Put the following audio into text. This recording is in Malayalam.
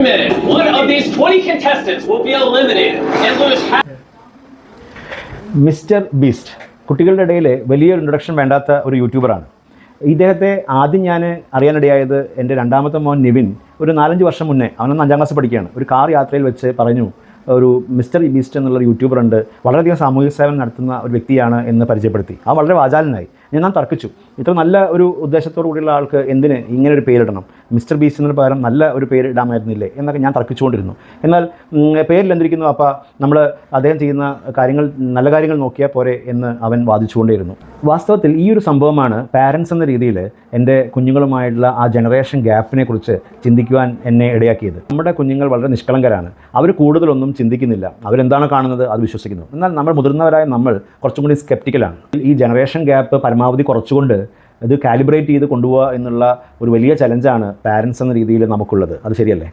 One of these 20 contestants will be eliminated and lose half. Mister beast കുട്ടികളുടെ ഇടയിൽ വലിയൊരു ഇൻട്രൊഡക്ഷൻ വേണ്ടാത്ത ഒരു യൂട്യൂബറാണ്. ഇദ്ദേഹത്തെ ആദ്യം ഞാൻ അറിയാനിടയായത് എൻ്റെ രണ്ടാമത്തെ മോൻ നിവിൻ ഒരു 4-5 വർഷം മുന്നേ, അവനൊന്ന് 5ാം ക്ലാസ് പഠിക്കുകയാണ്, ഒരു കാർ യാത്രയിൽ വെച്ച് പറഞ്ഞു ഒരു മിസ്റ്റർ ബീസ്റ്റ് എന്നുള്ള യൂട്യൂബർ ഉണ്ട്, വളരെയധികം സാമൂഹിക സേവനം നടത്തുന്ന ഒരു വ്യക്തിയാണ് എന്ന് പരിചയപ്പെടുത്തി. അവൻ വളരെ വാചാലനായി. ഞാൻ തർക്കിച്ചു, ഇത്ര നല്ല ഒരു ഉദ്ദേശത്തോടു കൂടിയുള്ള ആൾക്ക് എന്തിന് ഇങ്ങനെ ഒരു പേരിടണം, മിസ്റ്റർ ബീസ്റ്റ് എന്നതിന് പകരം നല്ല ഒരു പേര് ഇടാമായിരുന്നില്ലേ എന്നൊക്കെ ഞാൻ തർക്കിച്ചുകൊണ്ടിരുന്നു. എന്നാൽ പേരിൽ എന്തിരിക്കുന്നു അപ്പ, നമ്മൾ അദ്ദേഹം ചെയ്യുന്ന കാര്യങ്ങൾ, നല്ല കാര്യങ്ങൾ നോക്കിയാൽ പോരെ എന്ന് അവൻ വാദിച്ചുകൊണ്ടേയിരുന്നു. വാസ്തവത്തിൽ ഈ ഒരു സംഭവമാണ് പാരൻസ് എന്ന രീതിയിൽ എൻ്റെ കുഞ്ഞുങ്ങളുമായിട്ടുള്ള ആ ജനറേഷൻ ഗ്യാപ്പിനെ കുറിച്ച് ചിന്തിക്കുവാൻ എന്നെ ഇടയാക്കിയത്. നമ്മുടെ കുഞ്ഞുങ്ങൾ വളരെ നിഷ്കളങ്കരാണ്, അവർ കൂടുതലൊന്നും ചിന്തിക്കുന്നില്ല, അവരെന്താണോ കാണുന്നത് അത് വിശ്വസിക്കുന്നു. എന്നാൽ നമ്മൾ മുതിർന്നവരായ നമ്മൾ കുറച്ചും കൂടി സ്കെപ്റ്റിക്കലാണ്. ഈ ജനറേഷൻ ഗ്യാപ്പ് പരമാവധി കുറച്ചുകൊണ്ട് ഇത് കാലിബ്രേറ്റ് ചെയ്ത് കൊണ്ടുപോകുക എന്നുള്ള ഒരു വലിയ ചലഞ്ചാണ് പാരൻസ് എന്ന രീതിയിൽ നമുക്കുള്ളത്. അത് ശരിയല്ലേ?